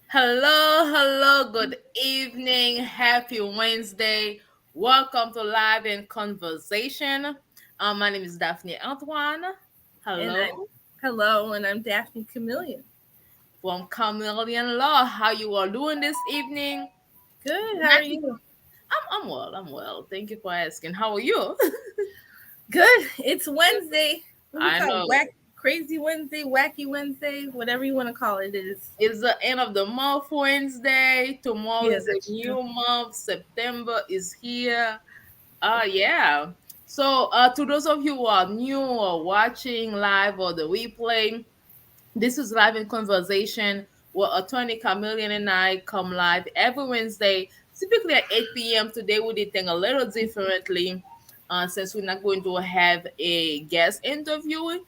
Hello, good evening, happy Wednesday. Welcome to Live in Conversation. My name is Daphnée Antoine. And I'm Hello, Hello, and I'm Daphnée Camilien. from Camillion Law. How you all doing this evening? Good. How are Happy. you? I'm well. Thank you for asking. How are you? Good. It's Wednesday. What we I call know it? Crazy Wednesday, wacky Wednesday, whatever you want to call it is. it's the end of the month, Wednesday. Tomorrow Yeah, is a that's true. new month. September is here. Yeah. So, to those of you who are new or watching live or the replay, this is Live in Conversation where Attorney Chameleon and I come live every Wednesday, typically at 8 p.m. Today, we did things a little differently since we're not going to have a guest interview.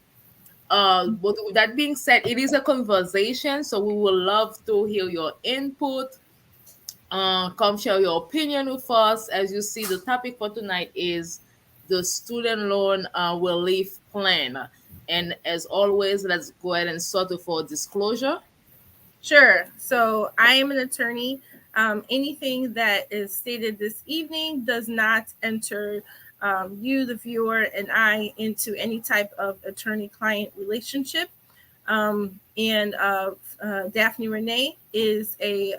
But with that being said, it is a conversation, so we would love to hear your input. Come share your opinion with us. As you see, the topic for tonight is the student loan relief plan. And as always, let's go ahead and start with our disclosure. Sure. So I am an attorney. Anything that is stated this evening does not enter you, the viewer, and I into any type of attorney-client relationship. And Daphne Renee is a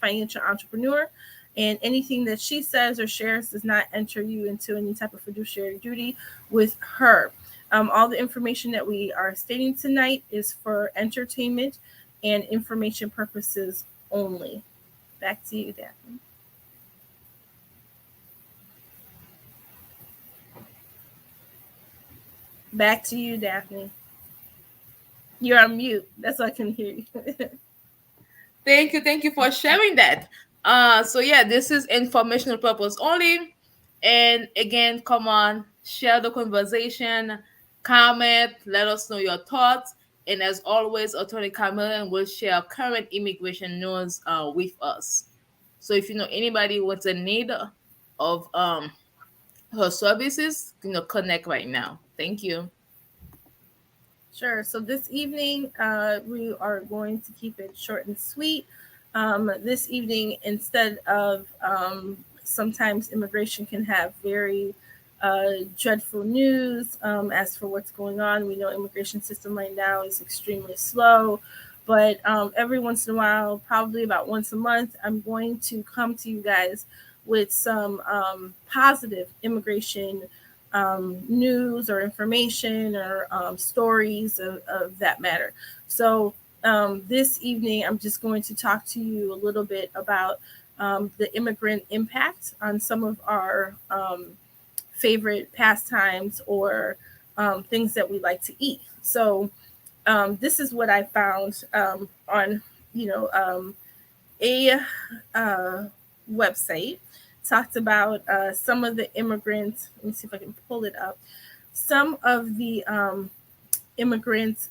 financial entrepreneur, and anything that she says or shares does not enter you into any type of fiduciary duty with her. All the information that we are stating tonight is for entertainment and information purposes only. Back to you, Daphne. Back to you, Daphne. You're on mute. That's why I can hear you. Thank you for sharing that. So yeah, this is informational purpose only. And again, come on, share the conversation, comment, let us know your thoughts. And as always, Attorney Chameleon will share current immigration news with us. So if you know anybody what's in need of her services, connect right now. Thank you. Sure. So this evening, we are going to keep it short and sweet. This evening, instead of sometimes immigration can have very dreadful news as for what's going on. We know immigration system right now is extremely slow, but every once in a while, probably about once a month, I'm going to come to you guys with some positive immigration news or information or stories of that matter. So this evening, I'm just going to talk to you a little bit about the immigrant impact on some of our favorite pastimes or things that we like to eat. So this is what I found on, you know, a website talked about some of the immigrants. Let me see if I can pull it up. Some of the immigrants'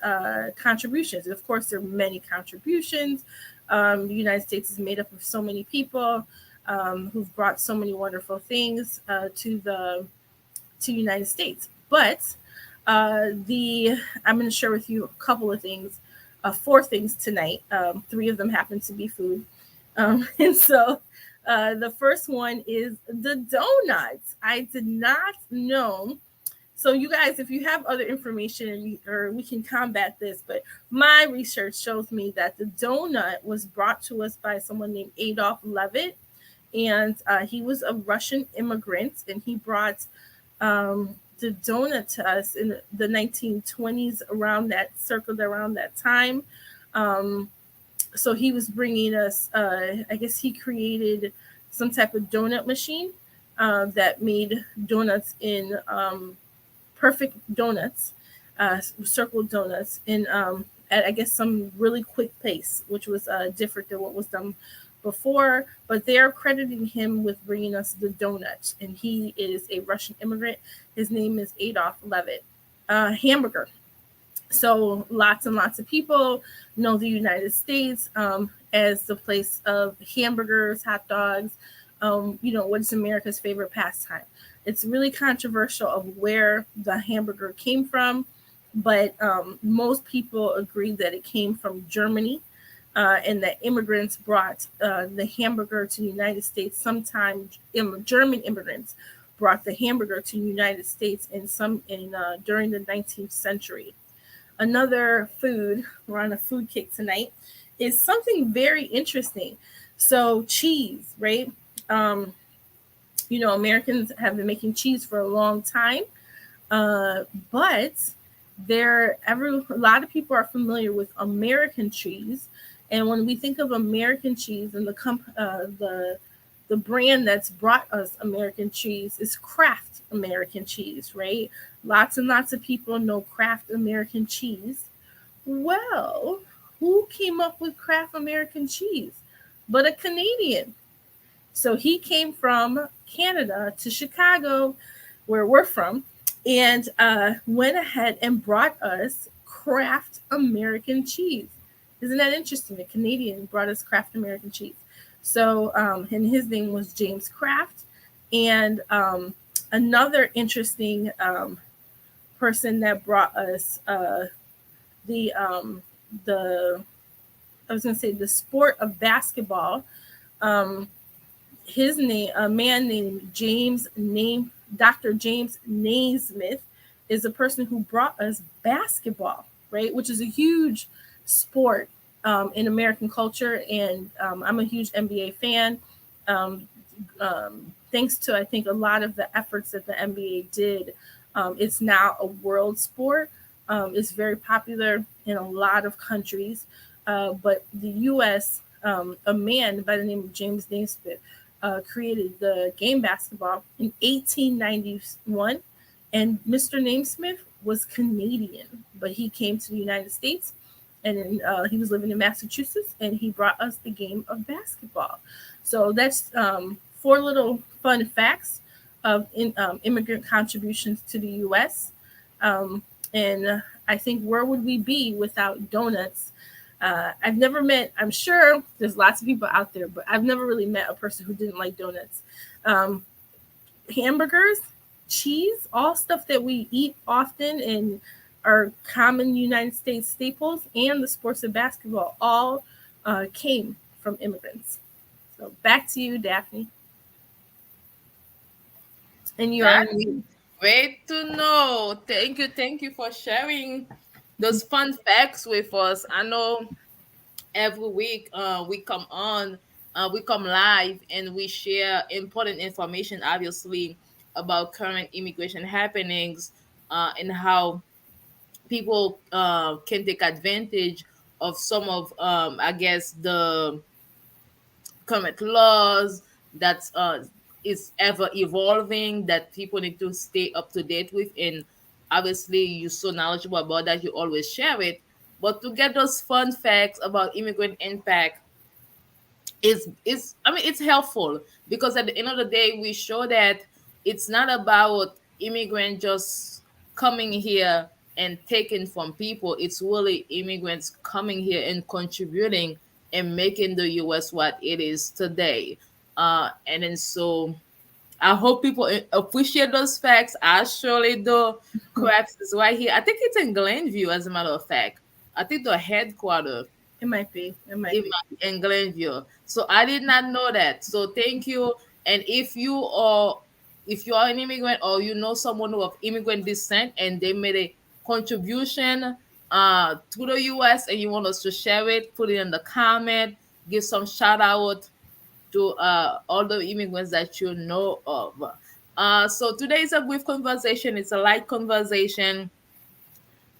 contributions. Of course, there are many contributions. The United States is made up of so many people who've brought so many wonderful things to the United States. But the I'm going to share with you a couple of things, four things tonight. Three of them happen to be food. And so the first one is the donuts. I did not know. So, you guys, if you have other information or we can combat this, but my research shows me that the donut was brought to us by someone named Adolf Levitt. And he was a Russian immigrant, and he brought the donut to us in the 1920s, circled around that time. Um, so he was bringing us, I guess he created some type of donut machine that made donuts in perfect donuts, circled donuts in at I guess some really quick pace, which was different than what was done before. But they're crediting him with bringing us the donut, and he is a Russian immigrant. His name is Adolf Levitt. Hamburger. So lots and lots of people know the United States as the place of hamburgers, hot dogs. What is America's favorite pastime? It's really controversial of where the hamburger came from, but most people agree that it came from Germany. and that immigrants brought the hamburger to the United States. Sometime German immigrants brought the hamburger to the United States during the 19th century. Another food, we're on a food kick tonight, is something very interesting. So cheese, right? Um, Americans have been making cheese for a long time, but a lot of people are familiar with American cheese, and when we think of American cheese and the brand that's brought us American cheese is Kraft American cheese, right? Lots and lots of people know Kraft American cheese. Well, who came up with Kraft American cheese but a Canadian? So he came from Canada to Chicago, where we're from, and went ahead and brought us Kraft American cheese. Isn't that interesting? The Canadian brought us Kraft American cheese. So, and his name was James Kraft. And another interesting person that brought us the the I was going to say the sport of basketball. Um, his name, a man named Dr. James Naismith, is a person who brought us basketball, right? Which is a huge sport in American culture. And I'm a huge NBA fan. Um, Thanks to, I think, a lot of the efforts that the NBA did, it's now a world sport. It's very popular in a lot of countries. But the U.S., a man by the name of James Naismith, created the game basketball in 1891, and Mr. Naismith was Canadian, but he came to the United States, and he was living in Massachusetts, and he brought us the game of basketball. So that's four little fun facts of immigrant contributions to the U.S. And I think where would we be without donuts? I've never met, I'm sure there's lots of people out there, but I've never really met a person who didn't like donuts. Hamburgers, cheese, all stuff that we eat often and are common United States staples, and the sports of basketball all came from immigrants. So back to you, Daphnée. And you are That's great to know. Thank you for sharing those fun facts with us. I know every week we come live and we share important information, obviously, about current immigration happenings, and how people can take advantage of some of, I guess, the current laws that is ever evolving, that people need to stay up to date with. And obviously you're so knowledgeable about that, you always share it. But to get those fun facts about immigrant impact is I mean, it's helpful, because at the end of the day we show that it's not about immigrant just coming here and taking from people. It's really immigrants coming here and contributing and making the US what it is today. And then so I hope people appreciate those facts. I surely do. Crafts is right here. I think it's in Glenview, as a matter of fact. I think the headquarters it might be. It might in be. in Glenview. So I did not know that. So thank you. And if you are an immigrant, or you know someone who of immigrant descent and they made a contribution to the US and you want us to share it, put it in the comment, give some shout out to all the immigrants that you know of. So today is a brief conversation. It's a light conversation.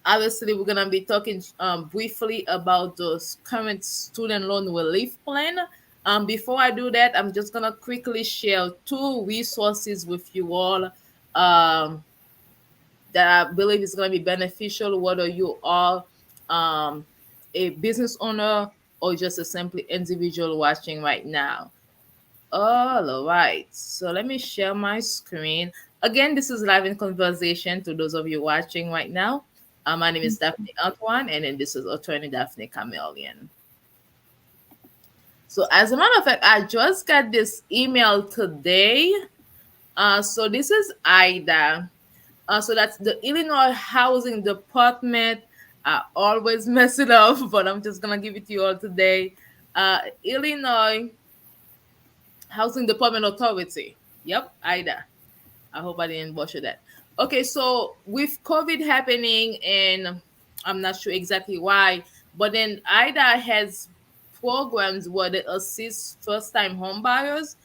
Obviously, we're gonna be talking briefly about the current student loan relief plan. Before I do that, I'm just gonna quickly share two resources with you all, that I believe is gonna be beneficial, whether you are um, a business owner or just a simply individual watching right now. All right. So let me share my screen. Again, this is live in conversation to those of you watching right now. My name is Daphnée Antoine, and then this is attorney Daphnée Camilien. So as a matter of fact, I just got this email today. So this is IDA. So that's the Illinois Housing Department. I always mess it up, but I'm just gonna give it to you all today. Illinois Housing Department Authority. Yep, IDA. I hope I didn't butcher that. Okay, so with COVID happening, and I'm not sure exactly why, but then IDA has programs where they assist first-time home buyers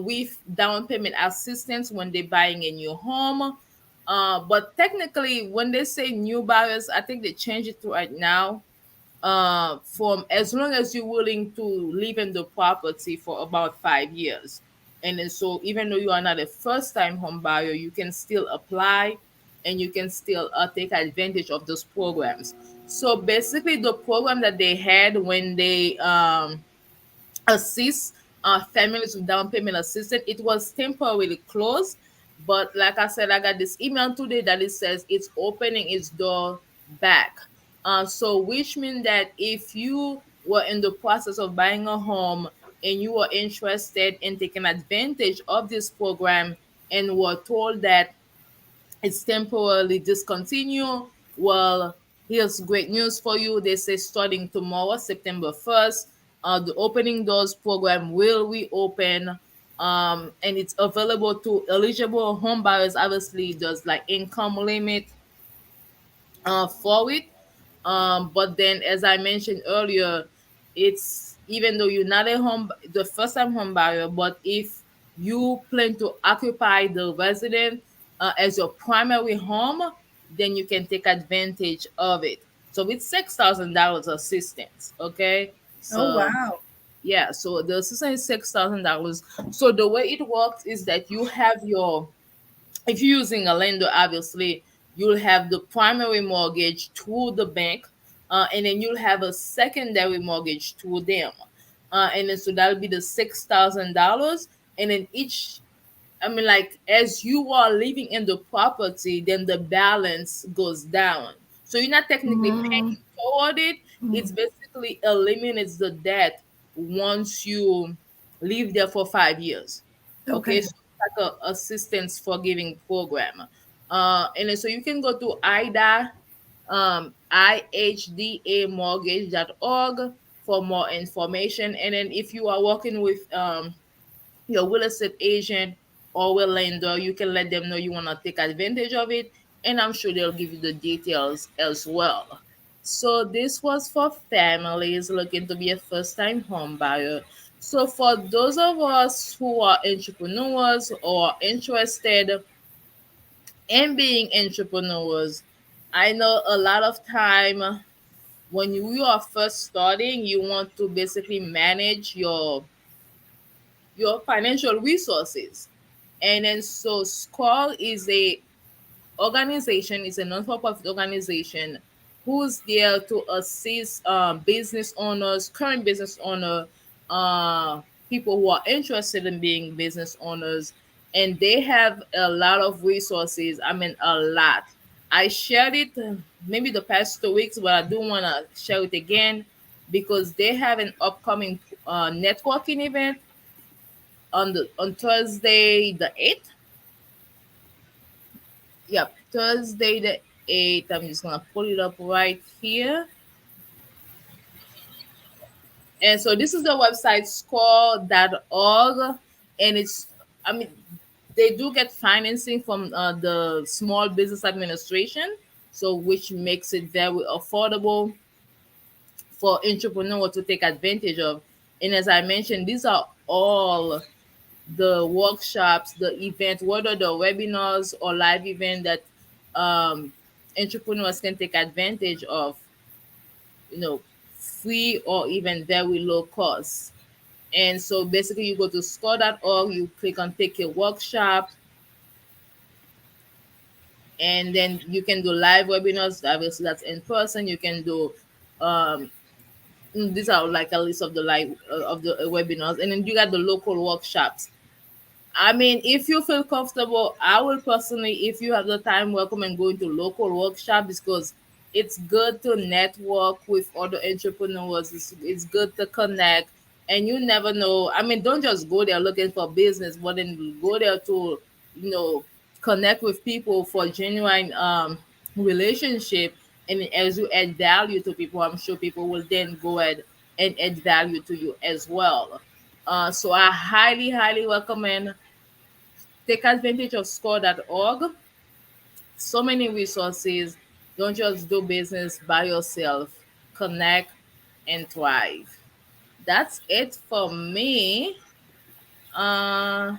with down payment assistance when they're buying a new home. But technically, when they say new buyers, I think they change it to right now, from as long as you're willing to live in the property for about 5 years. And then so even though you are not a first time home buyer, you can still apply and you can still take advantage of those programs. So basically the program that they had when they assist families with down payment assistance. It was temporarily closed, but like I said, I got this email today that it says it's opening its door back. So which means that if you were in the process of buying a home and you were interested in taking advantage of this program and were told that it's temporarily discontinued. Well, here's great news for you. They say starting tomorrow, September 1st, the Opening Doors program will reopen. And it's available to eligible home buyers. Obviously, there's like income limit for it. But then, as I mentioned earlier, it's even though you're not a the first time home buyer, but if you plan to occupy the resident as your primary home, then you can take advantage of it. So it's $6,000 assistance. Okay, Oh so wow. yeah, so the assistance is $6,000. So the way it works is that you have your if you're using a lender, obviously, you'll have the primary mortgage through the bank, and then you'll have a secondary mortgage through them. And then so that'll be the $6,000. And then I mean, like, as you are living in the property, then the balance goes down. So you're not technically Mm, paying toward it. mm. It's basically eliminates the debt once you live there for 5 years. Okay, Okay. so it's like a assistance forgiving program. And then so you can go to IDA, ihdamortgage.org for more information. And then if you are working with your real estate agent or will lender, you can let them know you want to take advantage of it, and I'm sure they'll give you the details as well. So this was for families looking to be a first-time home buyer. So for those of us who are entrepreneurs or interested in being entrepreneurs, I know a lot of time when you are first starting, you want to basically manage your financial resources. And then so Squall is a organization, is a non-for-profit organization who's there to assist business owners, current business owner, people who are interested in being business owners, and they have a lot of resources. I mean, a lot. I shared it maybe the past 2 weeks, but I do want to share it again because they have an upcoming networking event on Thursday the 8th. Yep, Thursday the 8th. I'm just gonna pull it up right here. And so this is the website score.org, and it's I mean they do get financing from the Small Business Administration, so which makes it very affordable for entrepreneurs to take advantage of. And as I mentioned, these are all the workshops, the event, whether the webinars or live event that um, entrepreneurs can take advantage of, you know, free or even very low cost. And so basically you go to score.org, you click on take a workshop, and then you can do live webinars. Obviously that's in person. You can do um, these are like a list of the live of the webinars, and then you got the local workshops. I mean, if you feel comfortable, I will personally, if you have the time, recommend going to local workshops because it's good to network with other entrepreneurs. It's good to connect, and you never know. I mean, don't just go there looking for business, but then go there to, you know, connect with people for genuine relationship. And as you add value to people, I'm sure people will then go ahead and add value to you as well. So I highly, highly recommend take advantage of score.org. So many resources. Don't just do business by yourself. Connect and thrive. That's it for me. Uh,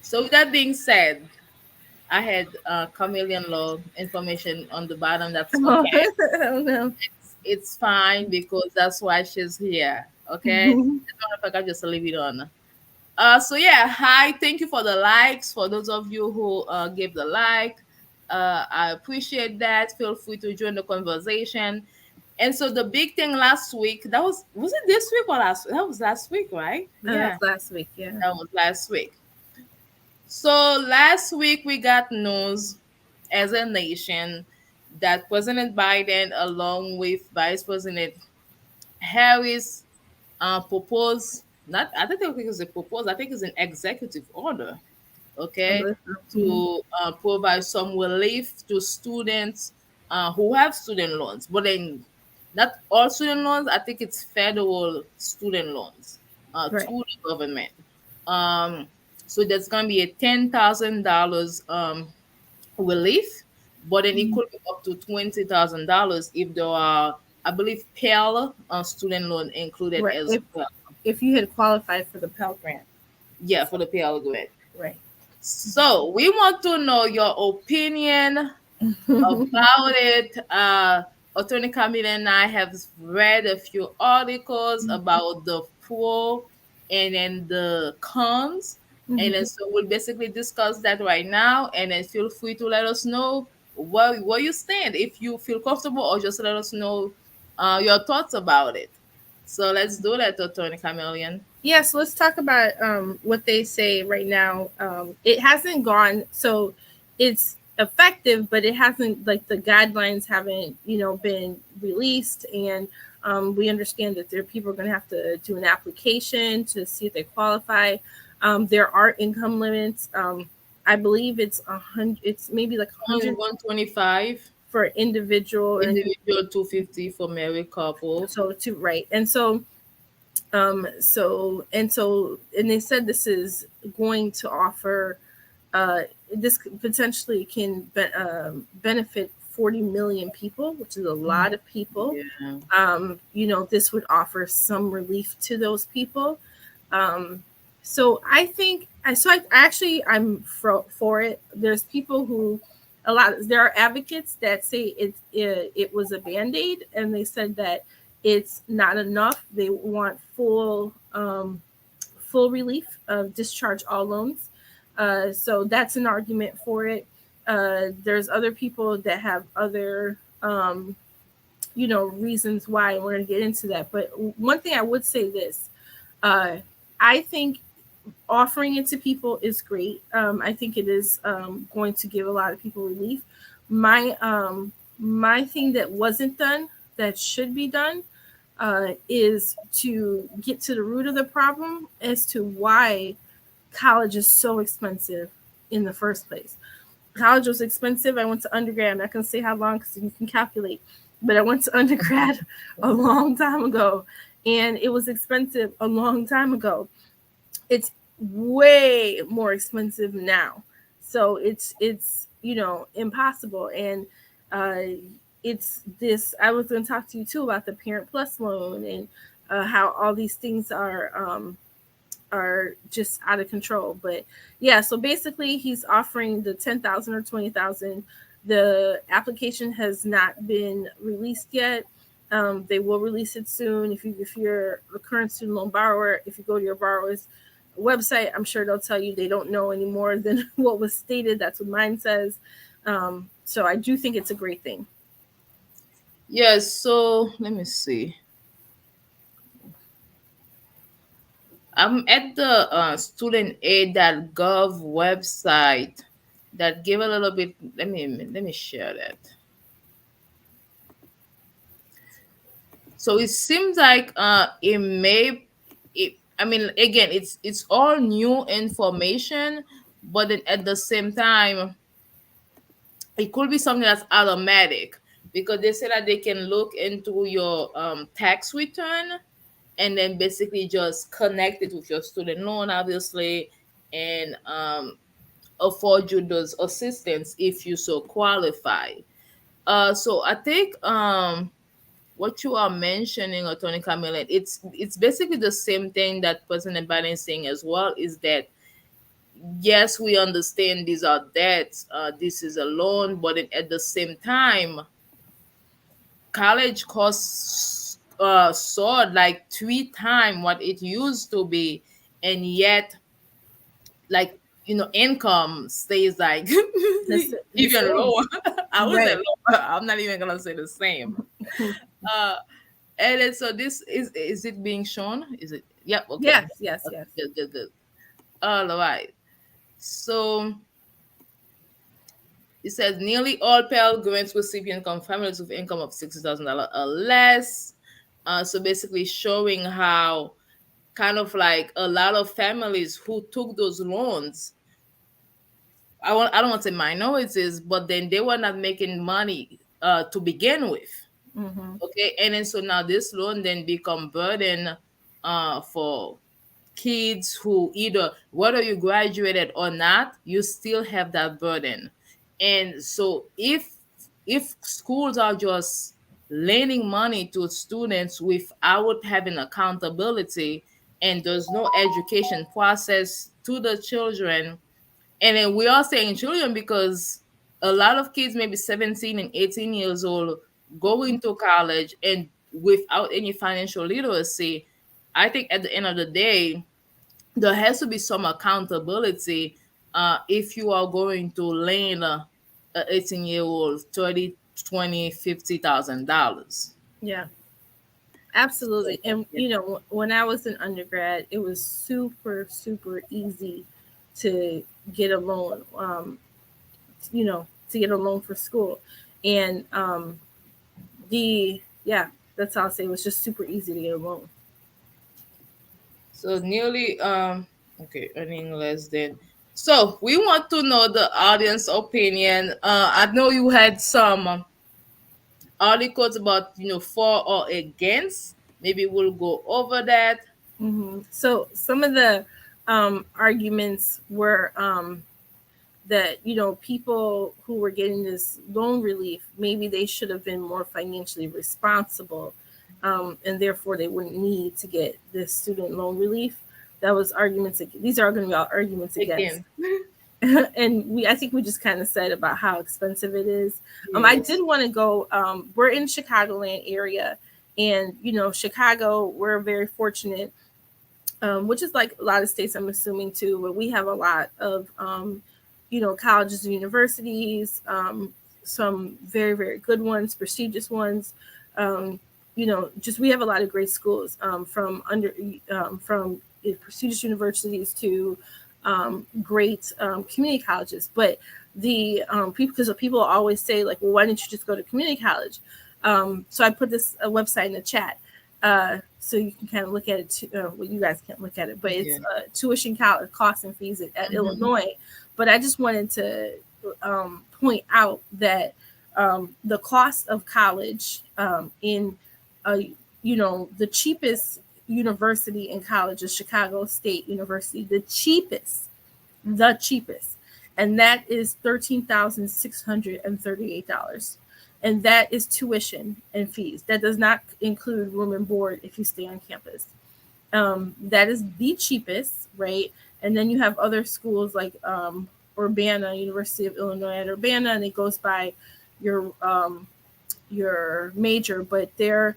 so with that being said, I had chameleon law information on the bottom. That's okay. Oh no. It's fine because that's why she's here. Okay. As a matter of fact, I just leave it on. So yeah, hi. Thank you for the likes. For those of you who gave the like, I appreciate that. Feel free to join the conversation. And so the big thing last week, that was it this week or last? That was last week, right? Yeah, That's last week, yeah. that was last week. So last week we got news as a nation that President Biden, along with Vice President Harris, proposed, not I don't think it's a proposal, I think it's an executive order, okay, Mhm. to provide some relief to students who have student loans, but then not all student loans. I think it's federal student loans Right. through the government. Um, so there's gonna be a $10,000 relief, but then it Mhm. could be up to $20,000 if there are, I believe, Pell student loan included Right. as well. If you had qualified for the Pell Grant. Yeah, for the Pell grant. Right. So we want to know your opinion about it. Attorney Camille and I have read a few articles about the pro and then the cons. And then Mhm. so we'll basically discuss that right now. And then feel free to let us know where you stand, if you feel comfortable, or just let us know your thoughts about it. So let's do that, Attorney Chameleon. Yes, let's talk about what they say right now. It hasn't gone, so it's effective, but it hasn't, like, the guidelines haven't, been released, and we understand that there people are going to have to do an application to see if they qualify. There are income limits. I believe it's 100. It's maybe like 100 125 for individual, and individual, 250 for married couples. so to right, and so and they said this is going to offer this potentially can benefit 40 million people, which is a lot of people. Yeah. This would offer some relief to those people. um, so I think I'm for it. There's people who there are advocates that say it was a band-aid, and they said that it's not enough. They want full relief of discharge all loans. So that's an argument for it. There's other people that have other reasons why, and we're going to get into that. But one thing I would say this, uh, I think offering it to people is great. I think it is going to give a lot of people relief. My thing that wasn't done that should be done is to get to the root of the problem as to why college is so expensive in the first place. College was expensive. I went to undergrad. I'm not going to say how long because you can calculate, but I went to undergrad a long time ago, and it was expensive a long time ago. It's way more expensive now. So it's impossible. And uh, it's this. I was going to talk to you too about the Parent Plus loan, and how all these things are just out of control. But yeah, so basically he's offering the 10,000 or 20,000. The application has not been released yet. They will release it soon. If you're a current student loan borrower, if you go to your borrower's website, I'm sure they'll tell you they don't know any more than what was stated. That's what mine says. So I do think it's a great thing. Yes, so let me see. I'm at the studentaid.gov website that give a little bit. Let me share that. So it seems like it may. I mean, again, it's all new information, but then at the same time, it could be something that's automatic. because they say that they can look into your tax return and then basically just connect it with your student loan, obviously, and afford you those assistance if you so qualify. So I think what you are mentioning, Attorney Camillen, it's basically the same thing that President Biden is saying as well. Is that yes, we understand these are debts, this is a loan, but at the same time, college costs soared like 3 times what it used to be, and yet, like, income stays like The even same, lower. I would say right? lower. I'm not even gonna say the same. Uh, and then, so this is it being shown? Is it? Yep. Okay. Yes, yes, Okay, yes. good, good, good. All right. So it says nearly all Pell Grants recipient come families with income of $60,000 or less. So basically showing how kind of like a lot of families who took those loans, I don't want to say minorities, but then they were not making money to begin with. Mm-hmm. Okay, and then so now this loan then become burden for kids who, either whether you graduated or not, you still have that burden. And so if schools are just lending money to students without having accountability, and there's no education process to the children, and then we are saying children because a lot of kids, maybe 17 and 18 years old, going to college and without any financial literacy. I think at the end of the day, there has to be some accountability if you are going to lend a 18-year-old 30, 20, $50,000. Yeah, So, absolutely. And yeah. when I was an undergrad, it was super, super easy to get a loan. To get a loan for school, and the yeah, that's how I'll say, it was just super easy to get a loan. So nearly okay, earning less than. So we want to know the audience opinion. I know you had some articles about, for or against. Maybe we'll go over that. So some of the arguments were that people who were getting this loan relief, maybe they should have been more financially responsible, and therefore they wouldn't need to get this student loan relief. That was arguments. These are going to be all arguments against. Again. And I think we just kind of said about how expensive it is. I Yes. did want to go. We're in Chicagoland area, and Chicago, we're very fortunate, which is like a lot of states, I'm assuming too, but we have a lot of colleges and universities, some very, very good ones, prestigious ones. Just we have a lot of great schools, from prestigious universities to great community colleges. But the people, because people always say like, well, why didn't you just go to community college? So I put this website in the chat. So you can kind of look at it. Well, you guys can't look at it, but it's Yeah. tuition costs and fees at Mhm. Illinois. But I just wanted to point out that the cost of college in the cheapest university in college is Chicago State University, the cheapest, and that is $13,638, and that is tuition and fees. That does not include room and board if you stay on campus. That is the cheapest, right? And then you have other schools like Urbana, University of Illinois at Urbana, and it goes by your major, but their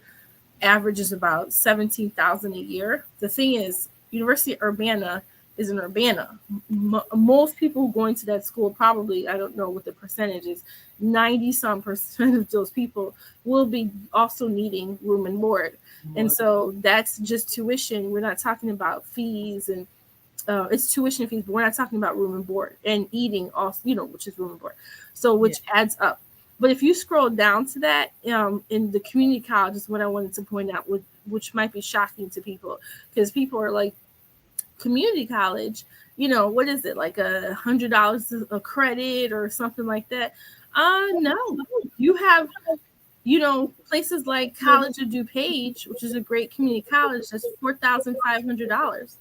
average is about 17,000 a year. The thing is, University of Urbana is in Urbana. Most people going to that school, probably, I don't know what the percentage is, 90 some percent of those people will be also needing room and board. And But so that's just tuition. We're not talking about fees, and it's tuition fees, but we're not talking about room and board and eating also, which is room and board. So yeah. which adds up. But if you scroll down to that, in the community college is what I wanted to point out, which might be shocking to people, because people are like, community college, what is it, like $100 a credit or something like that? No, you have Places like College of DuPage, which is a great community college, that's $4,500.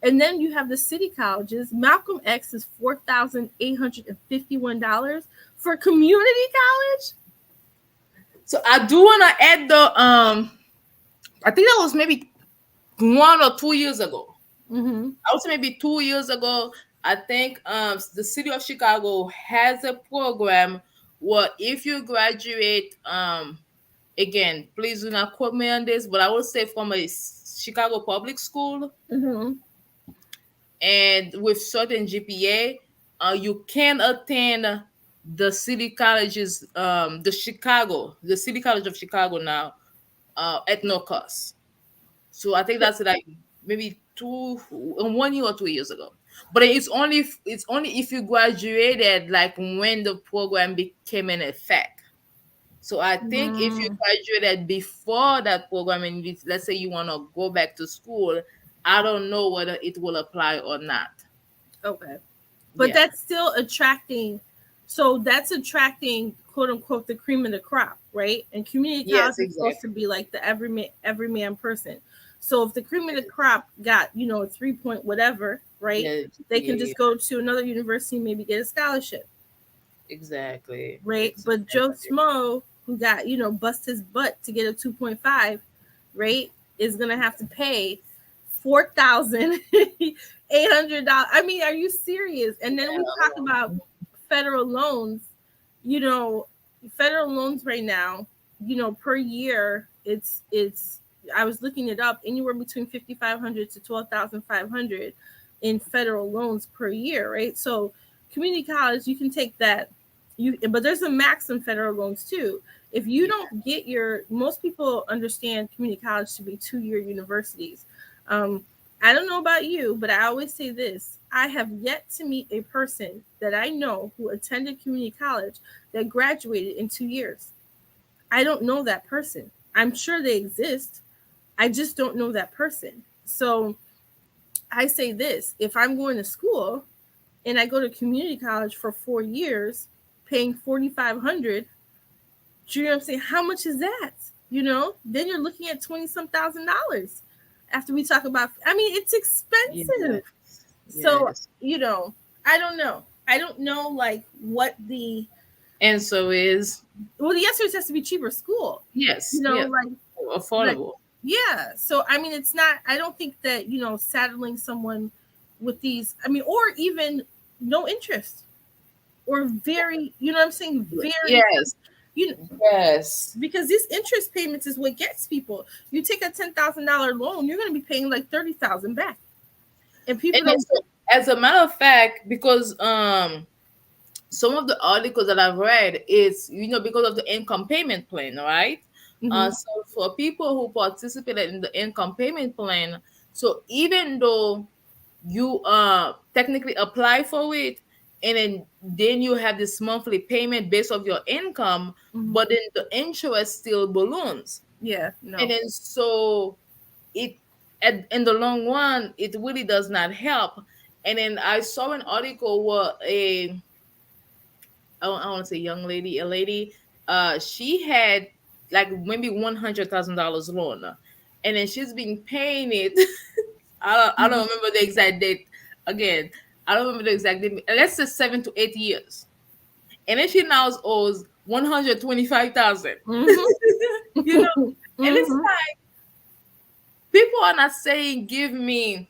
And then you have the city colleges. Malcolm X is $4,851 for community college. So I do want to add I think that was maybe 1 or 2 years ago. Mm-hmm. I would say maybe 2 years ago. I think the city of Chicago has a program where if you graduate, again, please do not quote me on this, but I would say from a Chicago public school Mm-hmm. and with certain GPA, you can attend the city colleges, the City College of Chicago now, at no cost. So I think that's like maybe 1 year or 2 years ago. But it's only if you graduated like when the program became in effect. So I think if you Mm, graduated before that program and let's say you want to go back to school, I don't know whether it will apply or not. okay. But Yeah. that's still attracting. So that's attracting, quote unquote, the cream of the crop, right? And community college Yes, is supposed to exactly. be like the everyman person. So if the cream of the crop got, a 3 point whatever, right? Yeah, They yeah, can yeah. just go to another university and maybe get a scholarship, Exactly. right? But Joe Exactly. Smo, who got, bust his butt to get a 2.5, right, is gonna have to pay $4,800. I mean, are you serious? And then we talk about federal loans. You know, federal loans right now, per year, it's. I was looking it up, anywhere between 5,500 to 12,500 in federal loans per year, right? So, community college, you can take that. But there's a max in federal loans too. If you Yeah. don't get most people understand community college to be 2-year universities. Um, I don't know about you, but I always say this: I have yet to meet a person that I know who attended community college that graduated in 2 years. I don't know that person. I'm sure they exist. I just don't know that person. So I say this: if I'm going to school and I go to community college for 4 years, paying 4,500, do you know what I'm saying? How much is that? Then you're looking at 20 some thousand dollars. After we talk about, I mean, it's expensive. Yes. So, Yes. I don't know. I don't know like what the And so is well, the answer is has to be cheaper school. yes, yes, Like like affordable. yeah. So I mean, it's not. I don't think that saddling someone with these. I mean, or even no interest or very. You know what I'm saying? Very. Yes, You know, yes. because these interest payments is what gets people. You take a $10,000 loan, you're going to be paying like 30,000 back, and And people then don't. so, as a matter of fact, because some of the articles that I've read is because of the income payment plan, right? Mm-hmm, So for people who participated in the income payment plan, so even though you technically apply for it, and then you have this monthly payment based off your income, mm-hmm. but then the interest still balloons, Yeah, and no. then so it in the long run it really does not help. And then I saw an article where I want to say young lady, a lady, she had like maybe $100,000 loan, and then she's been paying it. I don't remember the exact date. Again, I don't remember the exact date. Let's say 7 to 8 years, and then she now owes 125,000. Mm-hmm. you know, and it's Mm-hmm. like people are not saying give me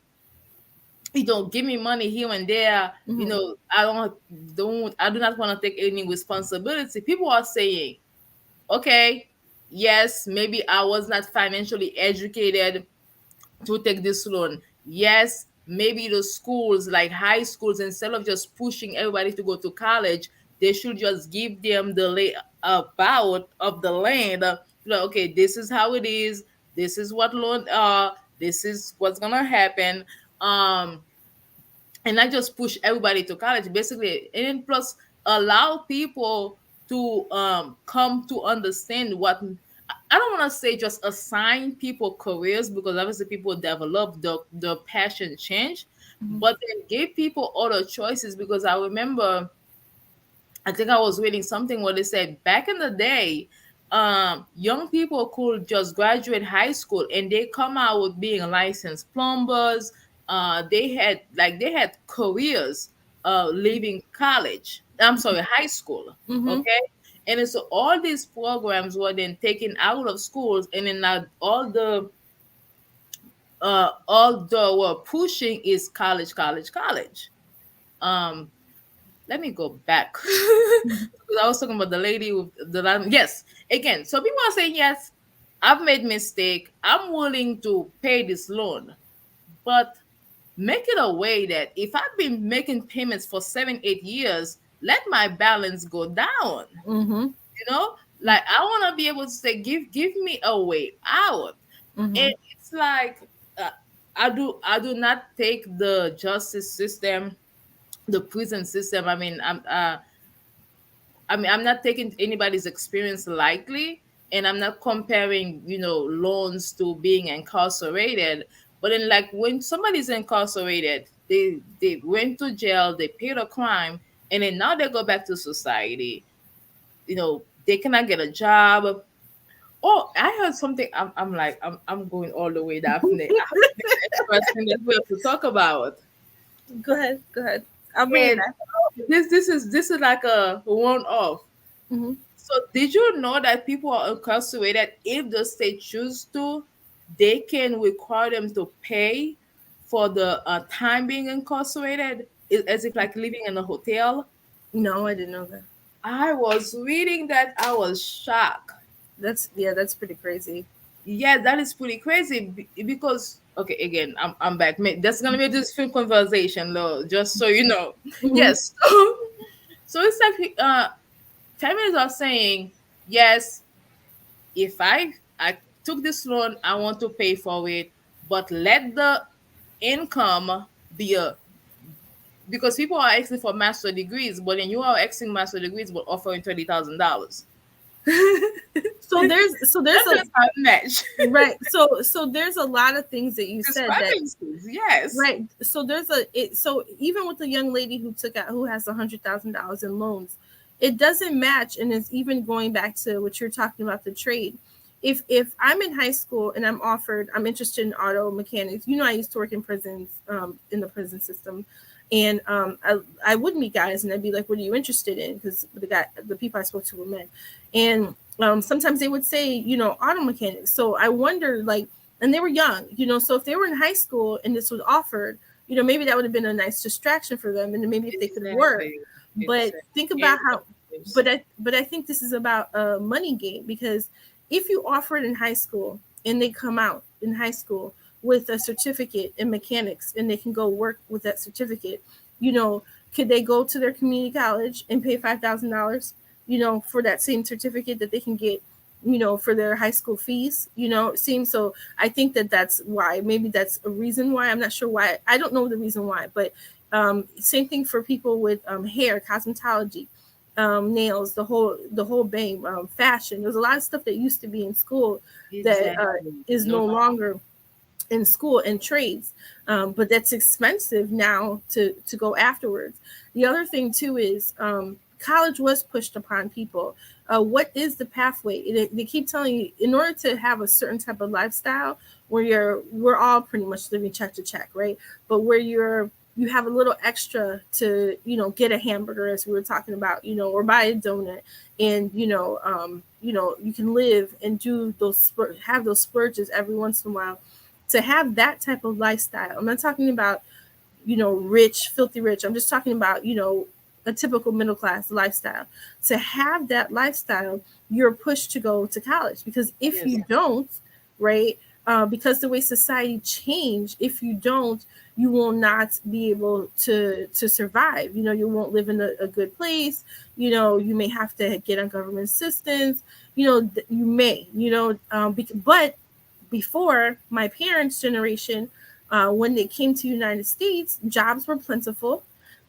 money here and there. Mm-hmm. I do not want to take any responsibility. People are saying, okay, yes, maybe I was not financially educated to take this loan. Yes, maybe the schools, like high schools, instead of just pushing everybody to go to college, they should just give them the layout of the land. Okay, this is how it is. This is what loan are. This is what's gonna happen. Um, and not just push everybody to college, basically, and then plus allow people to come to understand what I don't want to say just assign people careers, because obviously people develop the passion change, Mm-hmm. but then give people other choices. Because I remember, I think I was reading something where they said back in the day, young people could just graduate high school and they come out with being licensed plumbers. They had careers leaving college. I'm sorry, high school. Mm-hmm. Okay. And then so all these programs were then taken out of schools, and then now all the were pushing is college, college, college. Um, Let me go back. Because I was talking about the lady with yes. Again, so people are saying yes, I've made mistake. I'm willing to pay this loan, but make it a way that if I've been making payments for 7, 8 years, let my balance go down. Mm-hmm. Like I want to be able to say, give me a way out. Mm-hmm. And it's like uh, I do not take the justice system, the prison system. I'm not taking anybody's experience lightly, and I'm not comparing, loans to being incarcerated. But then, like when somebody's incarcerated, they went to jail, they paid a crime, and then now they go back to society. They cannot get a job. Oh, I heard something. I'm like, I'm going all the way, Daphne. I have something interesting that we have to talk about. Go ahead. Go ahead. I'll bring it And back. this is like a one off. Mm-hmm. So did you know that people are incarcerated, if the state choose to, they can require them to pay for the time being incarcerated, as if like living in a hotel? No, I didn't know that. I was reading that, I was shocked. That's pretty crazy. Yeah, that is pretty crazy because okay, again, I'm back. That's gonna be a different conversation, though. Just so you know. Mm-hmm. Yes. So it's like families are saying, yes, if I took this loan, I want to pay for it, but let the income be a because people are asking for master degrees, but then you are asking master degrees but offering $30,000. So there's That a does not match. right. So there's a lot of things that you said that Discrepancies, yes. right. So there's a it so even with the young lady who has $100,000 in loans, it doesn't match, and it's even going back to what you're talking about, the trade. If I'm in high school and I'm interested in auto mechanics. I used to work in prisons, in the prison system, and I would meet guys and I'd be like, "What are you interested in?" Because the people I spoke to were men, and sometimes they would say, auto mechanics. So I wonder, like, and they were young, so if they were in high school and this was offered, maybe that would have been a nice distraction for them, and maybe if they could work. Exactly. But think about how, but I think this is about a money game, because if you offer it in high school and they come out in high school with a certificate in mechanics and they can go work with that certificate, could they go to their community college and pay $5,000, for that same certificate that they can get, for their high school fees? It seems so. I think that's why. Maybe that's a reason why. I'm not sure why. I don't know the reason why, but same thing for people with hair, cosmetology, nails, the whole bang, fashion. There's a lot of stuff that used to be in school that Exactly. is no longer in school, and trades, but that's expensive now to go afterwards. The other thing too is college was pushed upon people. What is the pathway? They keep telling you, in order to have a certain type of lifestyle where we're all pretty much living check to check, right? But where you have a little extra to get a hamburger, as we were talking about, or buy a donut, and you can live and do have those splurges every once in a while. To have that type of lifestyle, I'm not talking about rich, filthy rich. I'm just talking about a typical middle class lifestyle. To have that lifestyle, you're pushed to go to college, because if Yes. you don't, right, because the way society changed, if you don't, you will not be able to survive. You won't live in a good place. You may have to get on government assistance. You may, but before my parents' generation, when they came to the United States, jobs were plentiful,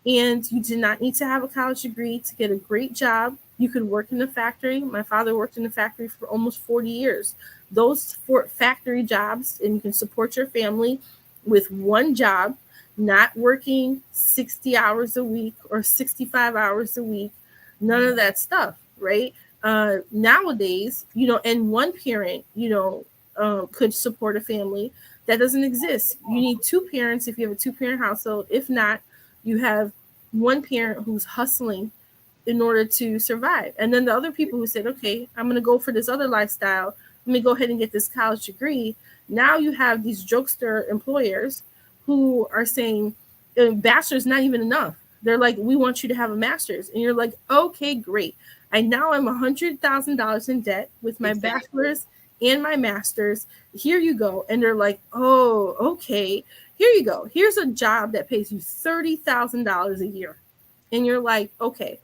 and you did not need to have a college degree to get a great job. You could work in the factory. My father worked in the factory for almost 40 years. Those factory jobs, and you can support your family with one job, not working 60 hours a week or 65 hours a week, none of that stuff, right? Nowadays, and one parent, could support a family. That doesn't exist. You need two parents if you have a two-parent household. If not, you have one parent who's hustling in order to survive. And then the other people who said, okay, I'm going to go for this other lifestyle. Let me go ahead and get this college degree. Now you have these jokester employers who are saying, bachelor's not even enough. They're like, we want you to have a master's. And you're like, okay, great. And now I'm $100,000 in debt with my Exactly. bachelor's and my master's. Here you go. And they're like, oh, okay. Here you go. Here's a job that pays you $30,000 a year. And you're like, okay,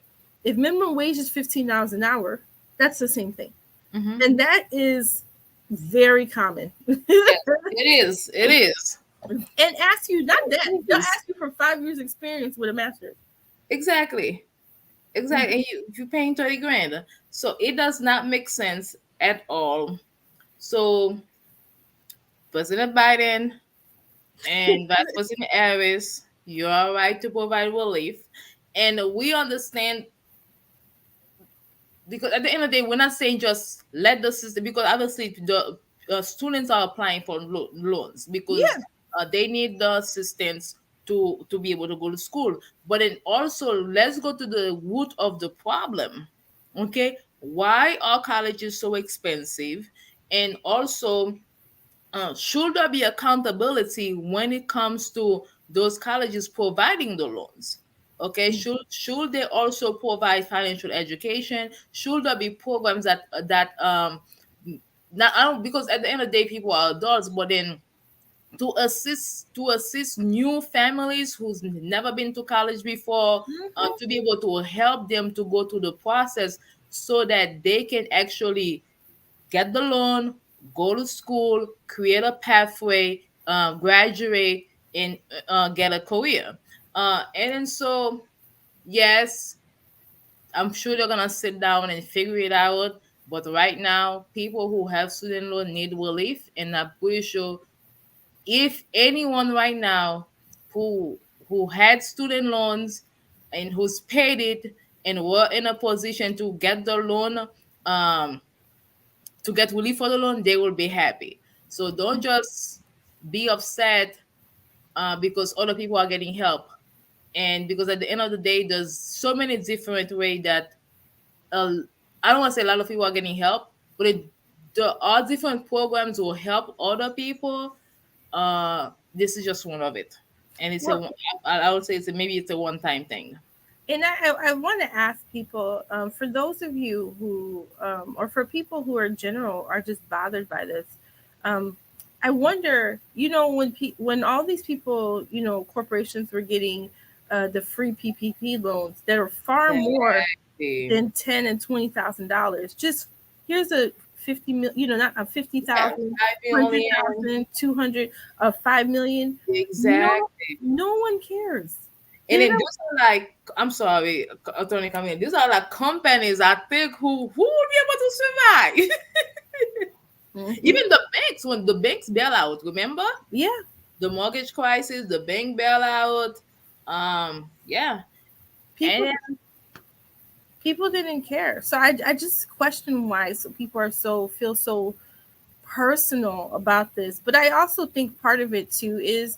if minimum wage is $15 an hour, that's the same thing. Mm-hmm. And that is very common. Yes, it is. It is. And ask you, not that, It they'll is. ask you for 5 years experience with a master's. Exactly. Exactly. And you're paying 30 grand. So it does not make sense at all. So President Biden and Vice President Harris, you are right to provide relief. And we understand, because at the end of the day, we're not saying just let the system, because obviously the students are applying for loans because Yeah. they need the assistance to be able to go to school. But then also, let's go to the root of the problem. Okay, why are colleges so expensive? And also, should there be accountability when it comes to those colleges providing the loans? Okay, should they also provide financial education? Should there be programs that not, I don't, because at the end of the day, people are adults, but then to assist new families who's never been to college before, Mhm. to be able to help them to go through the process so that they can actually get the loan, go to school, create a pathway, graduate, and get a career. And then so, yes, I'm sure they're gonna sit down and figure it out. But right now, people who have student loan need relief, and I'm pretty sure if anyone right now who had student loans and who's paid it and were in a position to get the loan, um, to get relief for the loan, they will be happy. So don't just be upset because other people are getting help. And because at the end of the day, there's so many different ways that uh, I don't want to say a lot of people are getting help, but there are different programs will help other people. This is just one of it, and Well, I would say maybe it's a one-time thing. and I want to ask people, for those of you who, or for people who are in general are just bothered by this, um, I wonder, when all these people, corporations were getting the free PPP loans that are far more Exactly. than $10,000 and $20,000. Just here's a 50 million, not a Yeah, 50,000, 5 million. 100,000, 200, 5 million. No, Exactly. no one cares. And They then don't. these are like, I'm sorry, Attorney Camille, these are like companies I think who will be able to survive. Mhm. Even the banks, when the banks bail out, remember? Yeah, The mortgage crisis, the bank bailout. Yeah. people And people didn't care. So I just question why so people are so feel so personal about this. But I also think part of it too is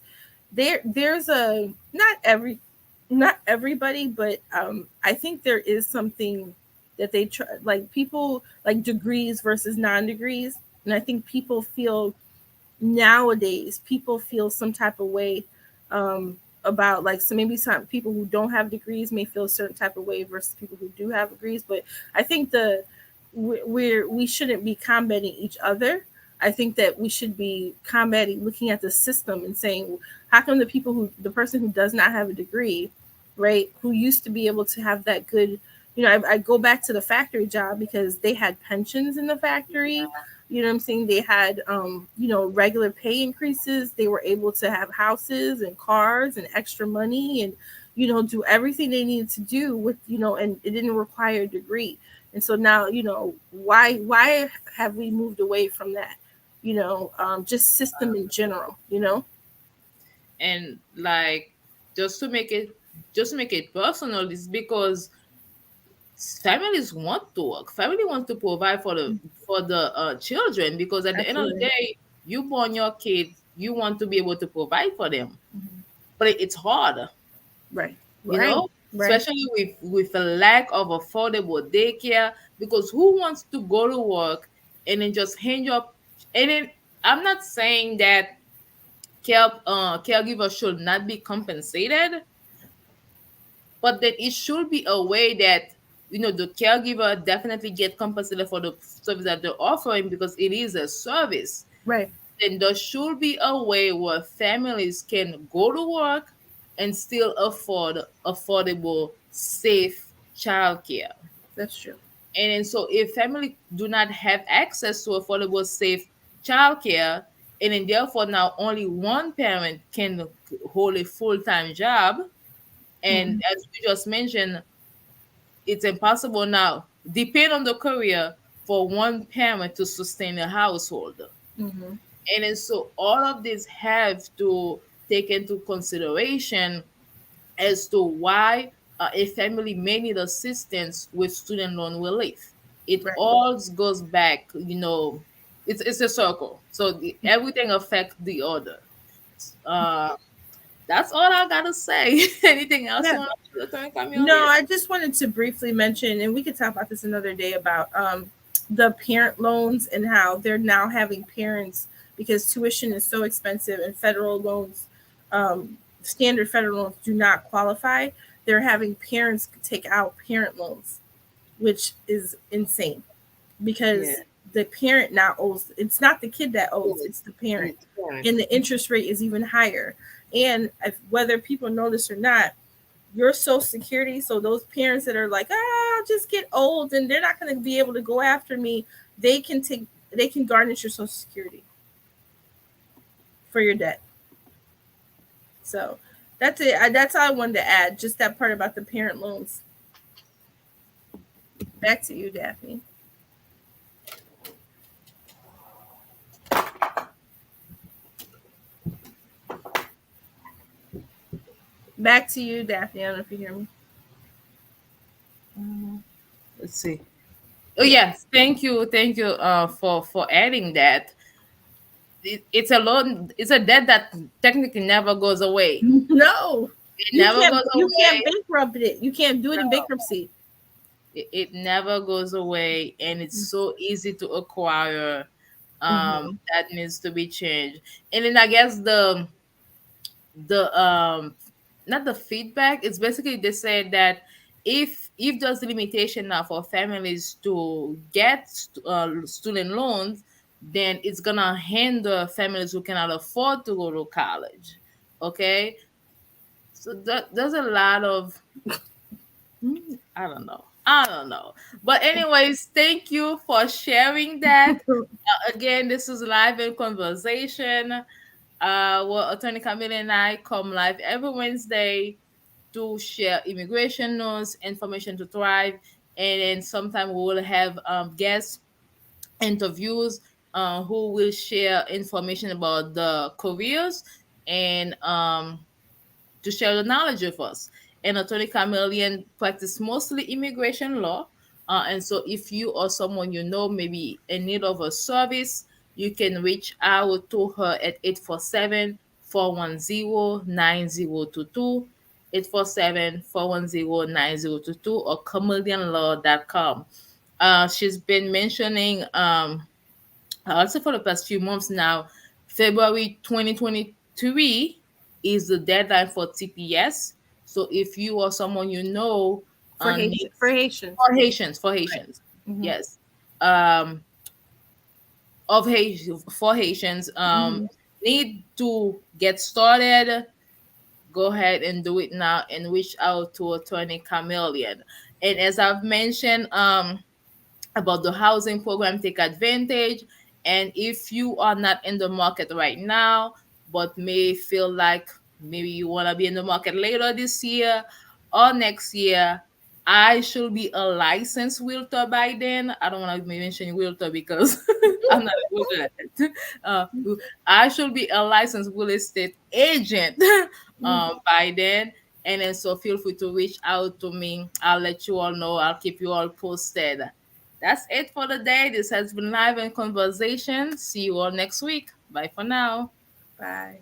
there's a not everybody, but I think there is something that they try, like people like degrees versus non-degrees. And I think people feel nowadays people feel some type of way, about, like, so maybe some people who don't have degrees may feel a certain type of way versus people who do have degrees. But I think we shouldn't be combating each other. I think that we should be combating, looking at the system and saying, how come the person who does not have a degree, right, who used to be able to have that good, I go back to the factory job because they had pensions in the factory. You know what I'm saying? They had, regular pay increases. They were able to have houses and cars and extra money and, do everything they needed to do with, and it didn't require a degree. And so now, why have we moved away from that? Just system in general. and like just to make it just to make it personal is because families want to work. Family wants to provide for the children, because at the end of the Absolutely. day, you born your kids, you want to be able to provide for them. Mhm. But it's hard, Right. you Right. know, Right. especially with a lack of affordable daycare. Because who wants to go to work and then just hand your, and then I'm not saying that caregivers should not be compensated, but then it should be a way that, the caregiver definitely get compensated for the service that they're offering, because it is a service. Right. Then there should be a way where families can go to work and still afford affordable, safe childcare. That's true. And then, so if family do not have access to affordable, safe childcare, and then therefore now only one parent can hold a full-time job, and Hmm. as we just mentioned, it's impossible now, depend on the career, for one parent to sustain a household. Hmm. And then, so all of this have to take into consideration as to why a family may need assistance with student loan relief. It Right. all goes back, it's a circle. So everything affects the other. Uh, that's all I gotta say. Anything else you Yeah. want to turn No, Camille? I just wanted to briefly mention, and we could talk about this another day about the parent loans and how they're now having parents, because tuition is so expensive and federal loans, standard federal loans do not qualify. They're having parents take out parent loans, which is insane Yeah. because the parent now owes, it's not the kid that owes, it's the parent. And the interest rate is even higher. And if, whether people know this or not, your social security, so those parents that are like, I'll just get old and they're not going to be able to go after me, they can garnish your social security for your debt. So that's it. That's all I wanted to add, just that part about the parent loans. Back to you, Daphnée. Back to you, Daphnée. I don't know if you hear me. Let's see. Oh Yeah. yes, thank you for adding that. It's a loan, it's a debt that technically never goes away. No, It never goes you can't away. bankrupt it. You can't do it in bankruptcy. It never goes away, and it's so easy to acquire. Mm-hmm. That needs to be changed. And then I guess the not the feedback, it's basically they said that if there's a limitation now for families to get student loans, then it's gonna hinder families who cannot afford to go to college. Okay, so there's a lot of, I don't know. But anyways, thank you for sharing that. Again, this is live in conversation. Well, Attorney Camille and I come live every Wednesday to share immigration news, information to thrive, and then sometime we will have guest interviews who will share information about the careers, and to share the knowledge with us. And Attorney Chameleon practice mostly immigration law. And so if you or someone you know may be in need of a service, you can reach out to her at 847-410-9022, 847-410-9022, or chameleonlaw.com. She's been mentioning also for the past few months now, February 2023 is the deadline for TPS. So if you or someone you know For Haitian, for needs, Haitians, for right? Haitians, Mm-hmm. yes, um, of Haitian for Haitians, Mm-hmm. need to get started, go ahead and do it now and reach out to Attorney Chameleon. And as I've mentioned, about the housing program, take advantage. And if you are not in the market right now but may feel like maybe you want to be in the market later this year or next year, I should be a licensed realtor by then. I don't want to mention realtor because I'm not good at it. I should be a licensed real estate agent by then. And then so feel free to reach out to me. I'll let you all know. I'll keep you all posted. That's it for the day. This has been Live and Conversation. See you all next week. Bye for now. Bye.